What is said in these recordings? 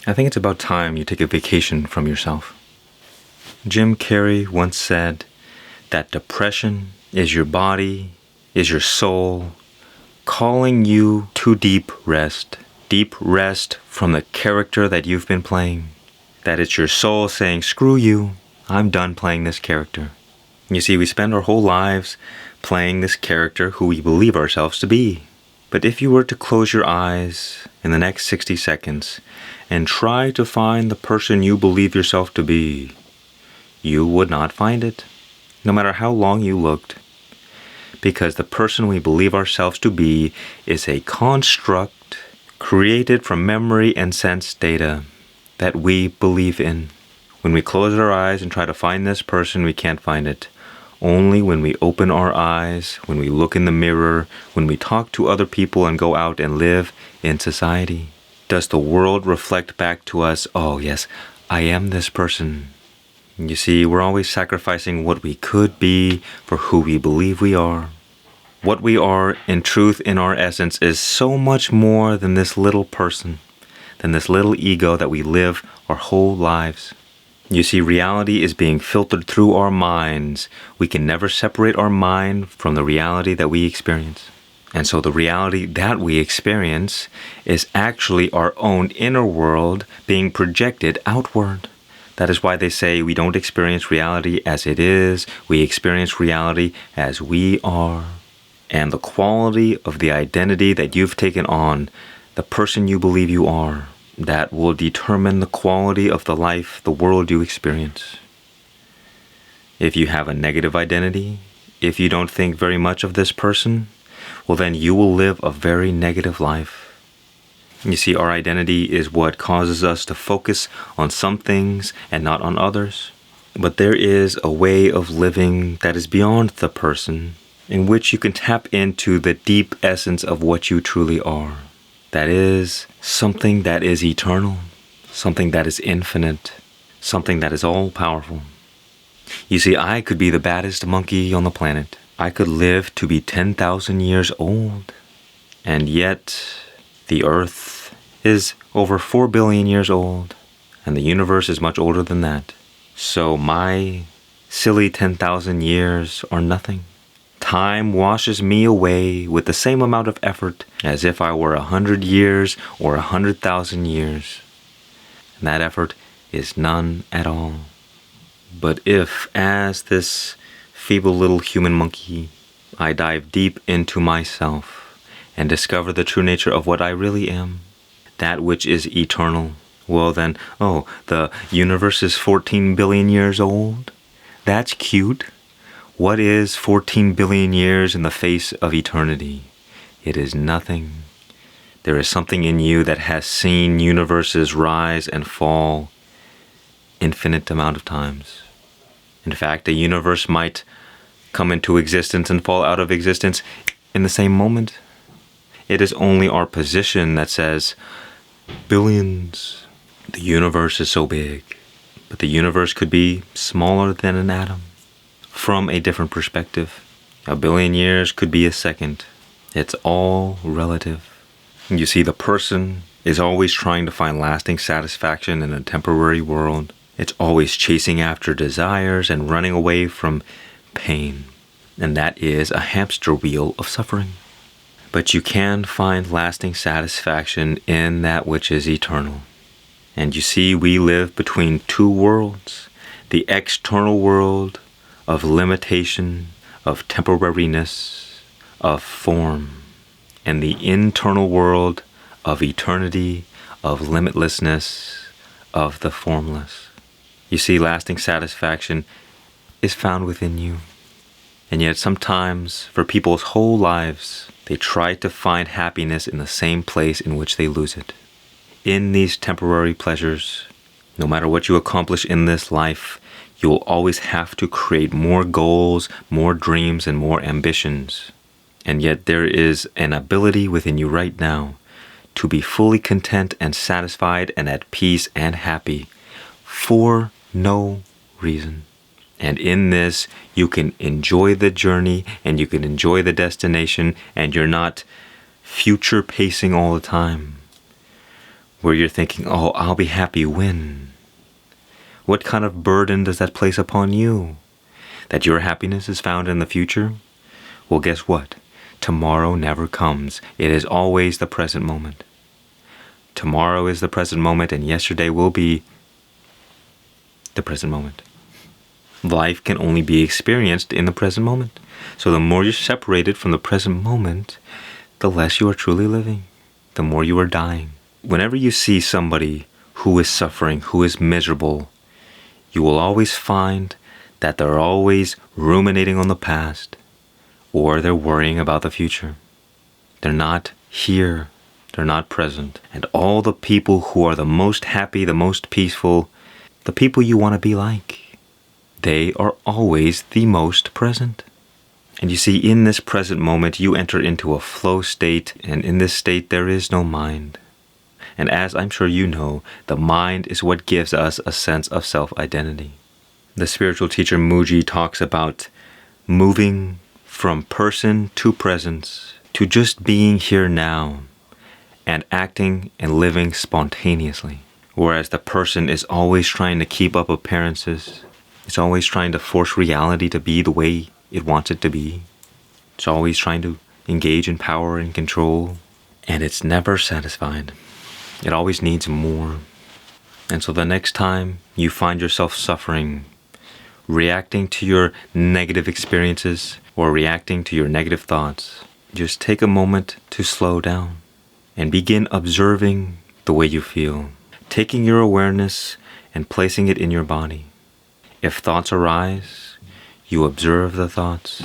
I think it's about time you take a vacation from yourself. Jim Carrey once said that depression is your body, is your soul, calling you to deep rest from the character that you've been playing. That it's your soul saying, screw you, I'm done playing this character. You see, we spend our whole lives playing this character who we believe ourselves to be. But if you were to close your eyes in the next 60 seconds and try to find the person you believe yourself to be, you would not find it, no matter how long you looked. Because the person we believe ourselves to be is a construct created from memory and sense data that we believe in. When we close our eyes and try to find this person, we can't find it. Only when we open our eyes, when we look in the mirror, when we talk to other people and go out and live in society, does the world reflect back to us, oh yes, I am this person. You see, we're always sacrificing what we could be for who we believe we are. What we are, in truth, in our essence, is so much more than this little person, than this little ego that we live our whole lives. You see, reality is being filtered through our minds. We can never separate our mind from the reality that we experience. And so the reality that we experience is actually our own inner world being projected outward. That is why they say we don't experience reality as it is, we experience reality as we are. And the quality of the identity that you've taken on, the person you believe you are, that will determine the quality of the life, the world you experience. If you have a negative identity, if you don't think very much of this person, well then you will live a very negative life. You see, our identity is what causes us to focus on some things and not on others. But there is a way of living that is beyond the person, in which you can tap into the deep essence of what you truly are. That is something that is eternal, something that is infinite, something that is all-powerful. You see, I could be the baddest monkey on the planet. I could live to be 10,000 years old. And yet, the Earth is over 4 billion years old, and the universe is much older than that. So my silly 10,000 years are nothing. Time washes me away with the same amount of effort as if I were 100 years or 100,000 years. And that effort is none at all. But if, as this feeble little human monkey, I dive deep into myself and discover the true nature of what I really am, that which is eternal, well then, the universe is 14 billion years old? That's cute. What is 14 billion years in the face of eternity? It is nothing. There is something in you that has seen universes rise and fall infinite amount of times. In fact, a universe might come into existence and fall out of existence in the same moment. It is only our position that says, billions. The universe is so big, but the universe could be smaller than an atom. From a different perspective, a billion years could be a second. It's all relative. You see, the person is always trying to find lasting satisfaction in a temporary world. It's always chasing after desires and running away from pain. And that is a hamster wheel of suffering. But you can find lasting satisfaction in that which is eternal. And you see, we live between two worlds. The external world of limitation, of temporariness, of form, and the internal world of eternity, of limitlessness, of the formless. You see, lasting satisfaction is found within you. And yet sometimes, for people's whole lives, they try to find happiness in the same place in which they lose it. In these temporary pleasures, no matter what you accomplish in this life, you will always have to create more goals, more dreams, and more ambitions. And yet there is an ability within you right now to be fully content and satisfied and at peace and happy for no reason. And in this, you can enjoy the journey and you can enjoy the destination, and you're not future pacing all the time. where you're thinking, oh, I'll be happy when? What kind of burden does that place upon you? That your happiness is found in the future? Well, guess what? Tomorrow never comes. It is always the present moment. Tomorrow is the present moment, and yesterday will be the present moment. Life can only be experienced in the present moment. So the more you're separated from the present moment, the less you are truly living, the more you are dying. Whenever you see somebody who is suffering, who is miserable, you will always find that they're always ruminating on the past, or they're worrying about the future. They're not here. They're not present. And all the people who are the most happy, the most peaceful, the people you want to be like, they are always the most present. And you see, in this present moment, you enter into a flow state, and in this state, there is no mind. And as I'm sure you know, the mind is what gives us a sense of self-identity. The spiritual teacher Mooji talks about moving from person to presence, to just being here now, and acting and living spontaneously. Whereas the person is always trying to keep up appearances. It's always trying to force reality to be the way it wants it to be. It's always trying to engage in power and control. And it's never satisfied. It always needs more. And so the next time you find yourself suffering, reacting to your negative experiences or reacting to your negative thoughts, just take a moment to slow down and begin observing the way you feel, taking your awareness and placing it in your body. If thoughts arise, you observe the thoughts.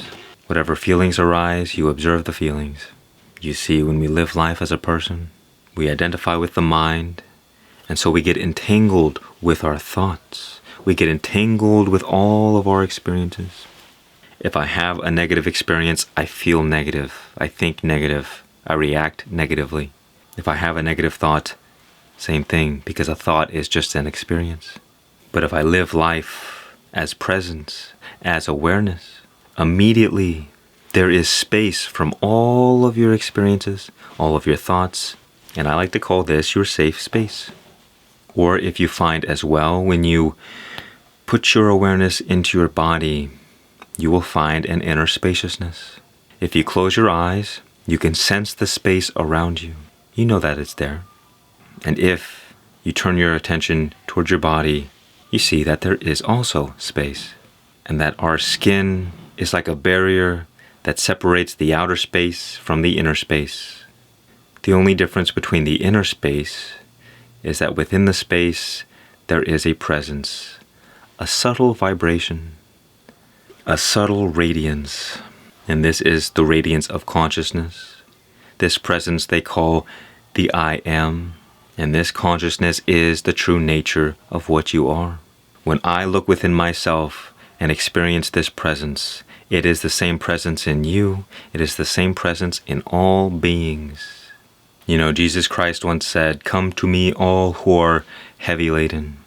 Whatever feelings arise, you observe the feelings. You see, when we live life as a person, we identify with the mind, and so we get entangled with our thoughts. We get entangled with all of our experiences. If I have a negative experience, I feel negative. I think negative. I react negatively. If I have a negative thought, same thing, because a thought is just an experience. But if I live life as presence, as awareness, immediately there is space from all of your experiences, all of your thoughts, and I like to call this your safe space. Or if you find as well, when you put your awareness into your body, you will find an inner spaciousness. If you close your eyes, you can sense the space around you. You know that it's there. And if you turn your attention towards your body, you see that there is also space, and that our skin is like a barrier that separates the outer space from the inner space. The only difference between the inner space is that within the space there is a presence, a subtle vibration, a subtle radiance, and this is the radiance of consciousness. This presence they call the I Am. And this consciousness is the true nature of what you are. When I look within myself and experience this presence, it is the same presence in you. It is the same presence in all beings. You know, Jesus Christ once said, "Come to me all who are heavy laden,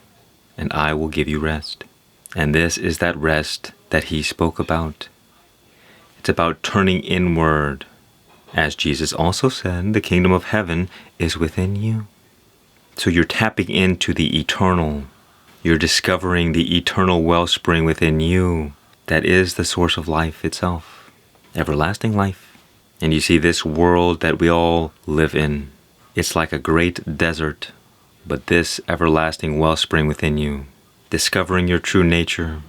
and I will give you rest." And this is that rest that he spoke about. It's about turning inward. As Jesus also said, the kingdom of heaven is within you. So you're tapping into the eternal. You're discovering the eternal wellspring within you that is the source of life itself, everlasting life. And you see, this world that we all live in, it's like a great desert, but this everlasting wellspring within you, discovering your true nature,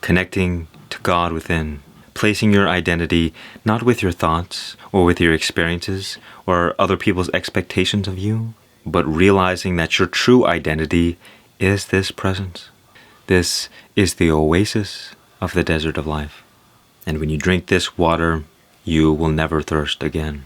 connecting to God within, placing your identity not with your thoughts or with your experiences or other people's expectations of you, but realizing that your true identity is this presence. This is the oasis of the desert of life. And when you drink this water, you will never thirst again.